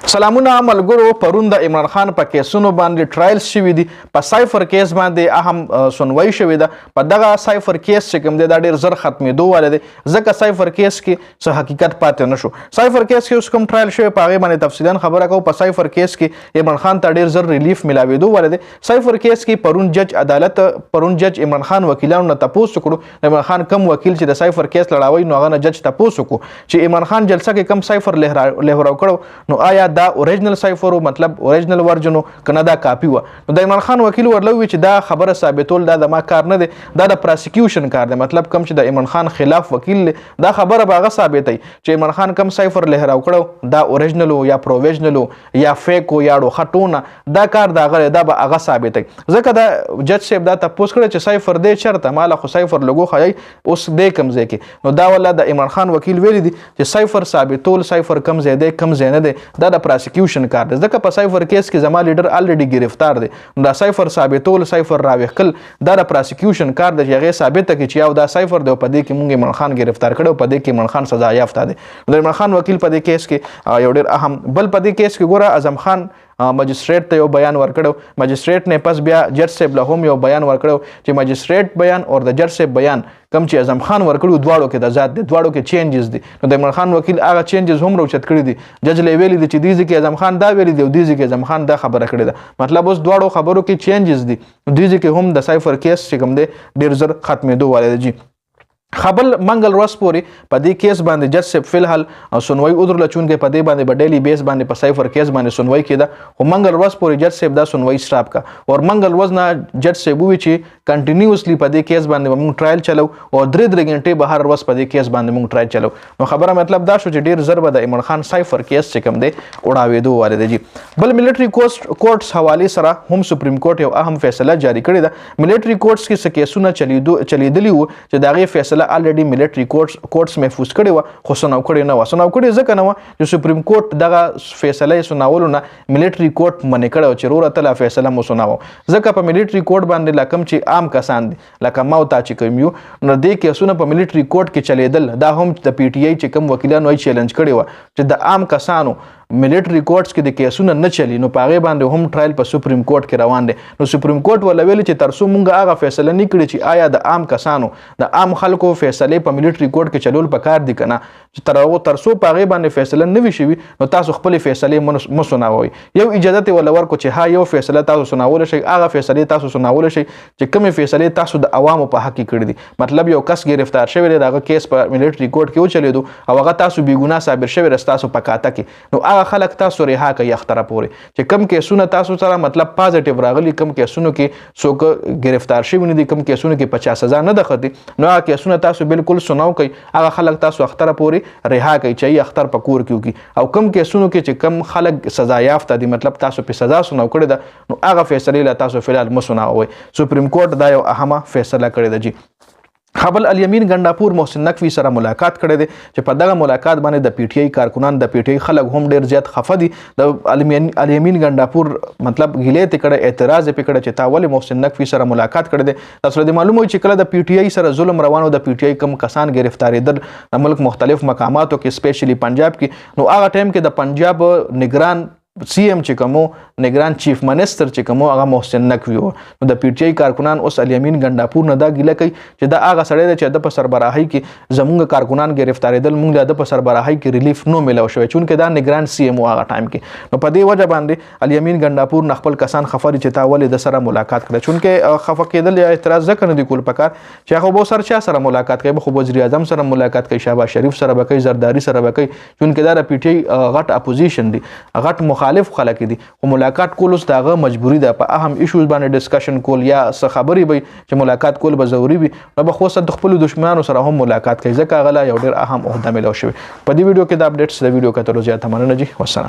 سلامونه ملګرو پرون د عمران خان په کیسونو باندې ټرایلز شوي دي په سایفر کیس باندې اهم سنوي شوې ده په دغه سایفر کیس چې کوم دی دا ډېر زر ختمېدو والی دی ځکه سایفر کیس کې څه حقیقت پاتې نه شو سایفر کیس کې اوس کوم ټرایل شوی په هغې باندې تفصیلا خبره کوو په سایفر کیس کې عمران خان ته ډېر زر ریلیف میلاوېدو والی دی سایفر کیس کې پرون جج عمران خان وکیلانو نه تپوس وکړو د عمران خان کم وکیل چې د سایفر کیس لړاوی نو هغه نه جج تپوس وکړو چې عمران خان جلسه کې کم سایفر لهراو کړو نو آیا دا اوریجنل سایفر مطلب اوریجنل ورجن کنه دا کاپی و نو د عمران خان وکیل ورلوي چې دا خبره ثابتول دا د ما کار نه دی دا د پراسیکیوشن کار دی مطلب کم چې د عمران خان خلاف وکیل دا خبره باغه ثابتای چې عمران خان کم سایفر لهراو کړو دا اوریجنل یا پروویژنل یا فیک یا خټونه دا کار دا غره دا به هغه ثابتای ځکه دا جج صاحب دا تاسو کړی چې سایفر دی چرته مال خو سایفر لګو خای اوس دې کم ځای کې نو دا ولا د عمران خان وکیل ویلی دی چې سایفر ثابتول سایفر کم ځای دی کم ځای نه دی دا د پراسیکیوشن کار دی ځکه په سایفر کیس کې زما لیډر الریډي گرفتار دی نو دا سایفر ثابتول سایفر راوښکل دا د پراسیکیوشن کار دی چې هغه ثابته کړي چې یو دا سایفر دی په دې کې مونږ عمران خان گرفتار کړو په دې کې عمران خان سزا یافته دی د عمران خان وکیل په دې کیس کې یو ډېر اهم بل په دې کیس کې ګوره اعظم خان مجسټریټ ته یو بیان ورکړو مجسټریټ نه پس بیا جج صاحب له هم یو بیان ورکړو چې مجسټریټ بیان او د جج صاحب بیان کم چې اعظم خان ورکړو دواړو کې د ذات دي دواړو کې چینجز دي نو د عمران خان وکیل هغه چینجز هم راوچت کړی دي جج له ویلي دي چې دیږي کې اعظم خان دا ویلي دی او دیږي کې اعظم خان دا خبره کړې ده مطلب اوس دواړو خبرو کې چینجز دي دیږي کې هم د سایفر کیس چې کوم دی ډیر زر ختمېدو والي دی خبل منګل ورځ پورې په دې کیس باندې جج صاحب فلحال سنوي ودرله چونکې په دې باندې په ډیلی بیس باندې په سایفر کیس باندې سنوي کېده خو منګل ورځ پورې جج صاحب دا سنوي سټاپ کا او منګل ورځ نه جج صاحب وی چې کنټینیوسلی په دې کیس باندې موږ ټرایل چلو او درې غنټې به هر ورځ په دې کیس باندې موږ ټرایل چلو نو خبره مطلب دا شو چې ډیر ضربه د عمران خان سایفر کیس چې کوم دی وړاوېدو والي دی بل ملټري کورټس حواله سره هم سپریم کورټ یو اهم فیصله جاری کړی ده ملټري کورټس کې څه کیسونه چلیدلی وو چې دا غي فیصله الریډي ملټري کورټس محفوظ کړي و خو سناو کړي نه و سناو کړي ځکه نه و چې سپریم کورټ دغه فیصله سناولو نه ملټري کورټ منې کړی چې وروره تله فیصله مو سناوه ځکه په ملټري کورټ باندې لکم چې عام کسان دي لکه ما او تا چې کوم یو نو دې کیسونه په ملټري کورټ کې چلیدل دا هم د پی ټی آی چې کوم وکیلانو یې چیلنج کړی و چې د عام کسانو ملټري کورټس کې د کیسونه نه چلی نو په هغې باندې هم ټرایل په سپریم کورټ کې روان دی نو سپریم کورټ ولا ویلي چې تر څو مونږ هغه فیصله نه کړي چې آیا د عام کسانو د عام خلکو فیصلې په ملټري کورټ کې چلول پکار دي که نه چې تر څو په هغې باندې فیصله نه وي شوي نو تاسو خپلې فیصلې مه سناوئ یو اجازت یې ولا ورکړو چې ها یو فیصله تاسو سناولی شئ هغه فیصلې تاسو سناولی شئ چې کومې فیصلې تاسو د عوامو په حق کې کړي دي مطلب یو کس ګرفتار شوی دی د هغه کیس په ملټري کورټ کې وچلېدو او هغه تاسو بېګناه ثابت شوی رست تاسو په کاته کې نو هغه خلک تاسو ها کوي اختره پورې چې کم کیسونه تاسو سره مطلب پازیټیو راغلي کم کیسونو کې څوک گرفتار شوي نه دي کم کیسونو کې 50 سزا نه ده خدي نو هغه کیسونه تاسو بالکل سناو کوي هغه خلک تاسو اختره پورې رها کوي چې اختر په کور کې وکي او کم کیسونو کې چې کم خلک سزا یافته دي مطلب تاسو په سزا سناو کړی ده نو هغه فیصله لا تاسو فلحال مو سناوئ سپریم کورټ دا یو اهمه فیصله کړې ده خبل الیمین ګنډاپور محسن نقوی سره ملاقات کړی دی چې په دغه ملاقات باندې د پی ټی آی کارکنان د پی ټی آی خلک هم ډیر زیات خفه دي د الیمین ګنډاپور مطلب غیلې ته کړه اعتراض یې کړه چې تا ولې محسن نقوی سره ملاقات کړی دی تاسو ته معلومه وي چې کله د پی ټی آی سره ظلم روانو د پی ټی آی کم کسان گرفتاریدل د ملک مختلف مقاماتو کې سپیشلی پنجاب کې نو هغه ټایم کې د پنجاب نگران سی ایم چې کومو نگران چیف منسٹر چې کومو هغه محسن نقوی و نو د پی ټی آی کارکنان اوس الیمین ګنډاپور نه دا ګیله کوي چې دا هغه سړی دی چې د په سربراهۍ کې زمونږ کارکنان گرفتاریدل مونږ د په سربراهۍ کې ریلیف نو میلاو شوی چونکې دا نگران سی ایم و هغه ټایم کې نو په دې وجه باندې الیمین ګنډاپور نه خپل کسان خفه دي چې تا ولې د سره ملاقات کړی چونکې خفه کېدل یا اعتراض ځکه نه دي کول پکار چې هغه به سر چا سره ملاقات کوي خو وزیر اعظم سره ملاقات کوي شهباز شریف سره به کوي زرداری سره به کوي چونکې دا د پی ټی آی غټ اپوزیشن دي غټ مخالف خلک دي خو ملاقات کول اوس دغه مجبوری ده په اهم ایشوز باندې ډسکشن کول یا څه خبرې وي چې ملاقات کول به ضروري وي نو به خو د خپل دشمنانو سره هم ملاقات کوي ځکه هغه لا یو ډېر اهم عہده ملو شوی په دې ویډیو کې د اپډیټس د ویډیو کتلو زیاته مننه جی والسلام